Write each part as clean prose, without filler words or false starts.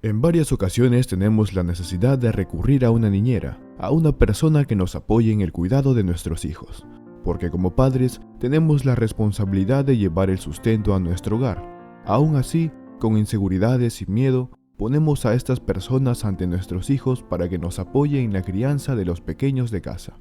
En varias ocasiones tenemos la necesidad de recurrir a una niñera, a una persona que nos apoye en el cuidado de nuestros hijos, porque como padres tenemos la responsabilidad de llevar el sustento a nuestro hogar. Aún así, con inseguridades y miedo, ponemos a estas personas ante nuestros hijos para que nos apoyen en la crianza de los pequeños de casa.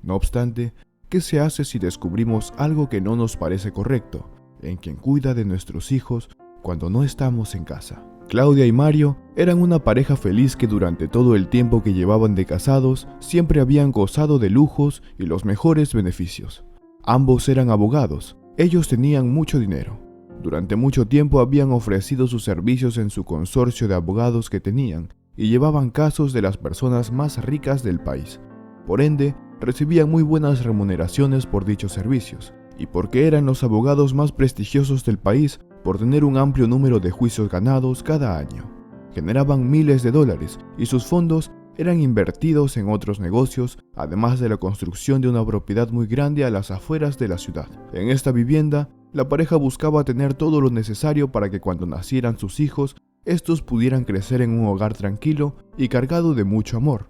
No obstante, ¿qué se hace si descubrimos algo que no nos parece correcto en quien cuida de nuestros hijos cuando no estamos en casa? Claudia y Mario eran una pareja feliz que durante todo el tiempo que llevaban de casados siempre habían gozado de lujos y los mejores beneficios. Ambos eran abogados, ellos tenían mucho dinero. Durante mucho tiempo habían ofrecido sus servicios en su consorcio de abogados que tenían y llevaban casos de las personas más ricas del país. Por ende, recibían muy buenas remuneraciones por dichos servicios, y porque eran los abogados más prestigiosos del país por tener un amplio número de juicios ganados cada año. Generaban miles de dólares y sus fondos eran invertidos en otros negocios, además de la construcción de una propiedad muy grande a las afueras de la ciudad. En esta vivienda, la pareja buscaba tener todo lo necesario para que cuando nacieran sus hijos, estos pudieran crecer en un hogar tranquilo y cargado de mucho amor.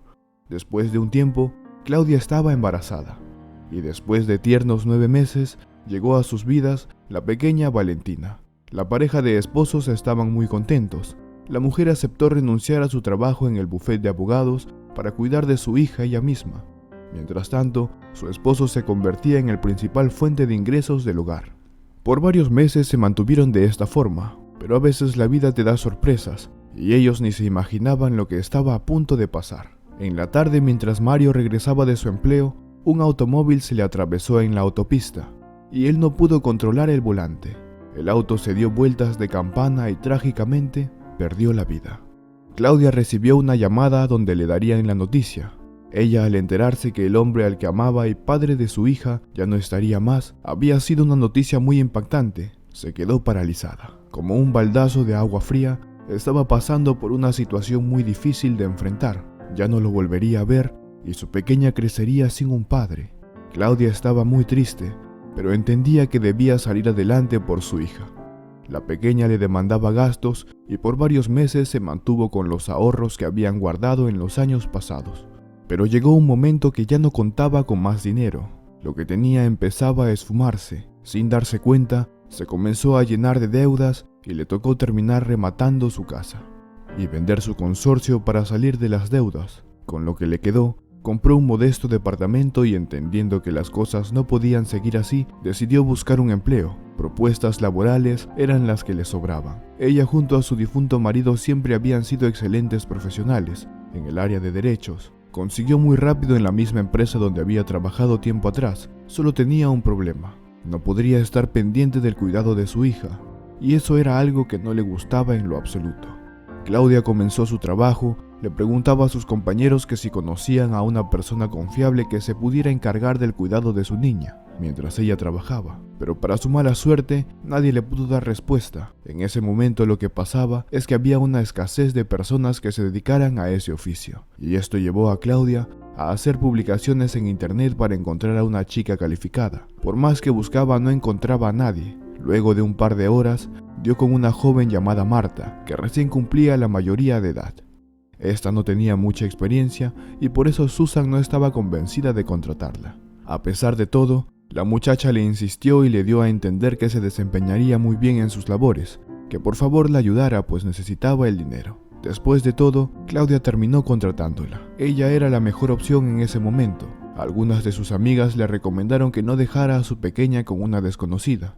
Después de un tiempo, Claudia estaba embarazada, y después de tiernos 9 meses, llegó a sus vidas la pequeña Valentina. La pareja de esposos estaban muy contentos. La mujer aceptó renunciar a su trabajo en el bufete de abogados para cuidar de su hija ella misma. Mientras tanto, su esposo se convertía en el principal fuente de ingresos del hogar. Por varios meses se mantuvieron de esta forma, pero a veces la vida te da sorpresas, y ellos ni se imaginaban lo que estaba a punto de pasar. En la tarde, mientras Mario regresaba de su empleo, un automóvil se le atravesó en la autopista, y él no pudo controlar el volante. El auto se dio vueltas de campana y trágicamente perdió la vida. Claudia recibió una llamada donde le darían la noticia. Ella, al enterarse que el hombre al que amaba y padre de su hija ya no estaría más, había sido una noticia muy impactante. Se quedó paralizada. Como un baldazo de agua fría, estaba pasando por una situación muy difícil de enfrentar. Ya no lo volvería a ver y su pequeña crecería sin un padre. Claudia estaba muy triste, pero entendía que debía salir adelante por su hija. La pequeña le demandaba gastos y por varios meses se mantuvo con los ahorros que habían guardado en los años pasados. Pero llegó un momento que ya no contaba con más dinero. Lo que tenía empezaba a esfumarse. Sin darse cuenta, se comenzó a llenar de deudas y le tocó terminar rematando su casa y vender su consorcio para salir de las deudas. Con lo que le quedó, compró un modesto departamento y, entendiendo que las cosas no podían seguir así, decidió buscar un empleo. Propuestas laborales eran las que le sobraban. Ella junto a su difunto marido siempre habían sido excelentes profesionales en el área de derechos. Consiguió muy rápido en la misma empresa donde había trabajado tiempo atrás. Solo tenía un problema: no podría estar pendiente del cuidado de su hija, y eso era algo que no le gustaba en lo absoluto. Claudia comenzó su trabajo. Le preguntaba a sus compañeros que si conocían a una persona confiable que se pudiera encargar del cuidado de su niña mientras ella trabajaba, pero para su mala suerte nadie le pudo dar respuesta. En ese momento lo que pasaba es que había una escasez de personas que se dedicaran a ese oficio, y esto llevó a Claudia a hacer publicaciones en internet para encontrar a una chica calificada. Por más que buscaba, no encontraba a nadie. Luego de un par de horas, dio con una joven llamada Marta, que recién cumplía la mayoría de edad. Esta no tenía mucha experiencia y por eso Susan no estaba convencida de contratarla. A pesar de todo, la muchacha le insistió y le dio a entender que se desempeñaría muy bien en sus labores, que por favor la ayudara pues necesitaba el dinero. Después de todo, Claudia terminó contratándola. Ella era la mejor opción en ese momento. Algunas de sus amigas le recomendaron que no dejara a su pequeña con una desconocida,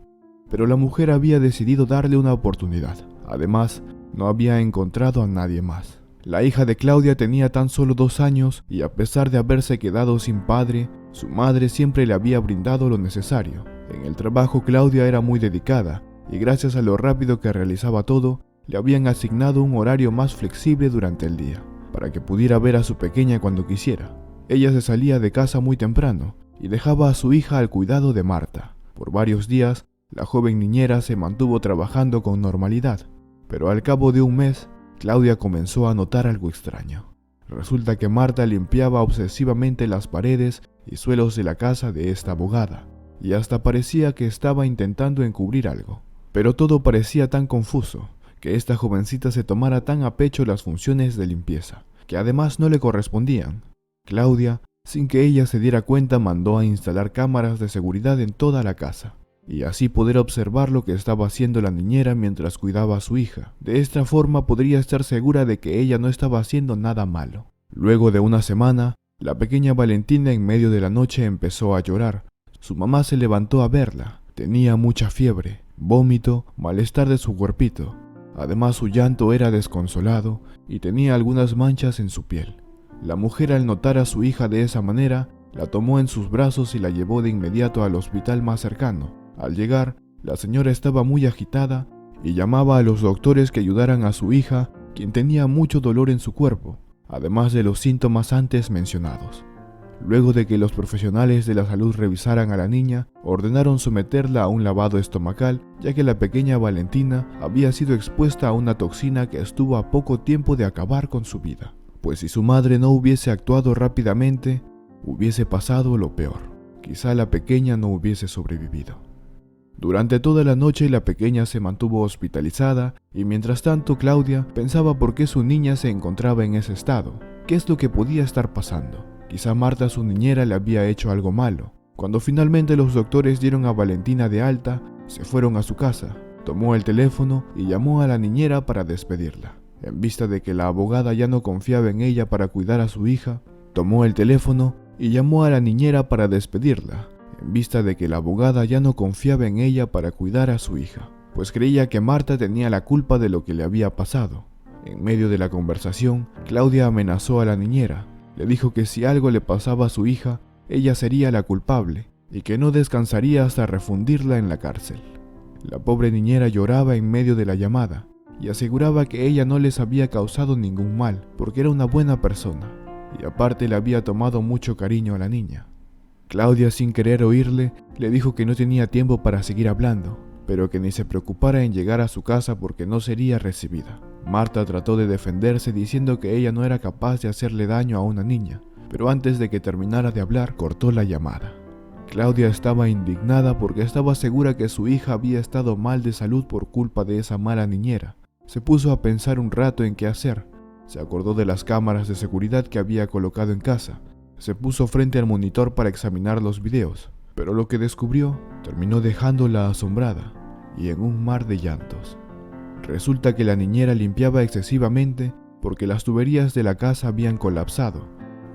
pero la mujer había decidido darle una oportunidad. Además, no había encontrado a nadie más. La hija de Claudia tenía tan solo 2 años y a pesar de haberse quedado sin padre, su madre siempre le había brindado lo necesario. En el trabajo Claudia era muy dedicada y gracias a lo rápido que realizaba todo, le habían asignado un horario más flexible durante el día, para que pudiera ver a su pequeña cuando quisiera. Ella se salía de casa muy temprano y dejaba a su hija al cuidado de Marta. Por varios días, la joven niñera se mantuvo trabajando con normalidad, pero al cabo de un mes, Claudia comenzó a notar algo extraño. Resulta que Marta limpiaba obsesivamente las paredes y suelos de la casa de esta abogada, y hasta parecía que estaba intentando encubrir algo. Pero todo parecía tan confuso que esta jovencita se tomara tan a pecho las funciones de limpieza, que además no le correspondían. Claudia, sin que ella se diera cuenta, mandó a instalar cámaras de seguridad en toda la casa, y así poder observar lo que estaba haciendo la niñera mientras cuidaba a su hija. De esta forma podría estar segura de que ella no estaba haciendo nada malo. Luego de una semana, la pequeña Valentina en medio de la noche empezó a llorar. Su mamá se levantó a verla. Tenía mucha fiebre, vómito, malestar de su cuerpito. Además, su llanto era desconsolado y tenía algunas manchas en su piel. La mujer, al notar a su hija de esa manera, la tomó en sus brazos y la llevó de inmediato al hospital más cercano. Al llegar, la señora estaba muy agitada y llamaba a los doctores que ayudaran a su hija, quien tenía mucho dolor en su cuerpo, además de los síntomas antes mencionados. Luego de que los profesionales de la salud revisaran a la niña, ordenaron someterla a un lavado estomacal, ya que la pequeña Valentina había sido expuesta a una toxina que estuvo a poco tiempo de acabar con su vida. Pues si su madre no hubiese actuado rápidamente, hubiese pasado lo peor. Quizá la pequeña no hubiese sobrevivido. Durante toda la noche la pequeña se mantuvo hospitalizada y mientras tanto Claudia pensaba por qué su niña se encontraba en ese estado. ¿Qué es lo que podía estar pasando? Quizá Marta, su niñera, le había hecho algo malo. Cuando finalmente los doctores dieron a Valentina de alta, se fueron a su casa. Tomó el teléfono y llamó a la niñera para despedirla. En vista de que la abogada ya no confiaba en ella para cuidar a su hija, tomó el teléfono y llamó a la niñera para despedirla. En vista de que la abogada ya no confiaba en ella para cuidar a su hija, pues creía que Marta tenía la culpa de lo que le había pasado. En medio de la conversación, Claudia amenazó a la niñera. Le dijo que si algo le pasaba a su hija, ella sería la culpable y que no descansaría hasta refundirla en la cárcel. La pobre niñera lloraba en medio de la llamada y aseguraba que ella no les había causado ningún mal porque era una buena persona y aparte le había tomado mucho cariño a la niña. Claudia, sin querer oírle, le dijo que no tenía tiempo para seguir hablando, pero que ni se preocupara en llegar a su casa porque no sería recibida. Marta trató de defenderse diciendo que ella no era capaz de hacerle daño a una niña, pero antes de que terminara de hablar, cortó la llamada. Claudia estaba indignada porque estaba segura que su hija había estado mal de salud por culpa de esa mala niñera. Se puso a pensar un rato en qué hacer. Se acordó de las cámaras de seguridad que había colocado en casa. Se puso frente al monitor para examinar los videos, pero lo que descubrió terminó dejándola asombrada y en un mar de llantos. Resulta que la niñera limpiaba excesivamente porque las tuberías de la casa habían colapsado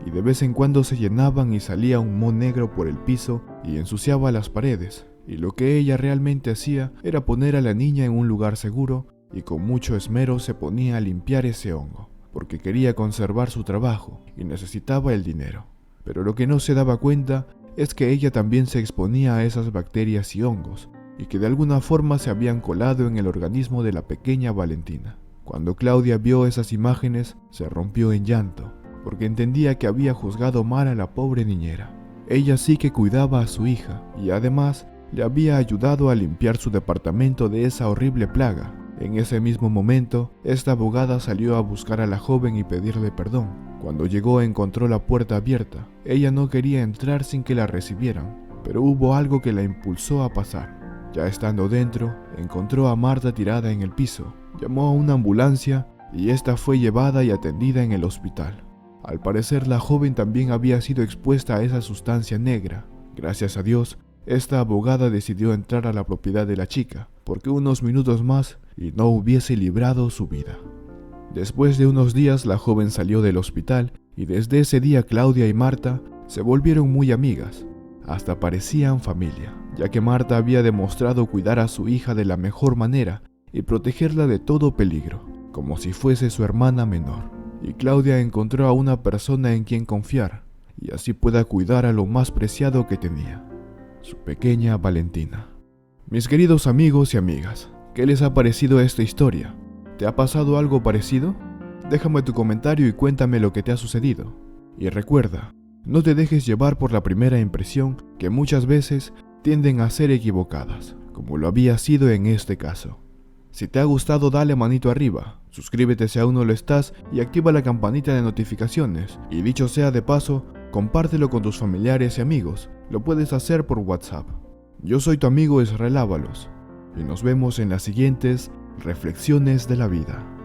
y de vez en cuando se llenaban y salía un moho negro por el piso y ensuciaba las paredes, y lo que ella realmente hacía era poner a la niña en un lugar seguro y con mucho esmero se ponía a limpiar ese hongo, porque quería conservar su trabajo y necesitaba el dinero. Pero lo que no se daba cuenta es que ella también se exponía a esas bacterias y hongos, y que de alguna forma se habían colado en el organismo de la pequeña Valentina. Cuando Claudia vio esas imágenes, se rompió en llanto, porque entendía que había juzgado mal a la pobre niñera. Ella sí que cuidaba a su hija, y además le había ayudado a limpiar su departamento de esa horrible plaga. En ese mismo momento, esta abogada salió a buscar a la joven y pedirle perdón. Cuando llegó encontró la puerta abierta. Ella no quería entrar sin que la recibieran, pero hubo algo que la impulsó a pasar. Ya estando dentro, encontró a Marta tirada en el piso. Llamó a una ambulancia y esta fue llevada y atendida en el hospital. Al parecer, la joven también había sido expuesta a esa sustancia negra. Gracias a Dios, esta abogada decidió entrar a la propiedad de la chica, porque unos minutos más y no hubiese librado su vida. Después de unos días, la joven salió del hospital y desde ese día Claudia y Marta se volvieron muy amigas. Hasta parecían familia, ya que Marta había demostrado cuidar a su hija de la mejor manera y protegerla de todo peligro, como si fuese su hermana menor. Y Claudia encontró a una persona en quien confiar y así pueda cuidar a lo más preciado que tenía, su pequeña Valentina. Mis queridos amigos y amigas, ¿qué les ha parecido esta historia? ¿Te ha pasado algo parecido? Déjame tu comentario y cuéntame lo que te ha sucedido. Y recuerda, no te dejes llevar por la primera impresión, que muchas veces tienden a ser equivocadas, como lo había sido en este caso. Si te ha gustado, dale manito arriba, suscríbete si aún no lo estás y activa la campanita de notificaciones. Y dicho sea de paso, compártelo con tus familiares y amigos. Lo puedes hacer por WhatsApp. Yo soy tu amigo Israel Ábalos y nos vemos en las siguientes Reflexiones de la vida.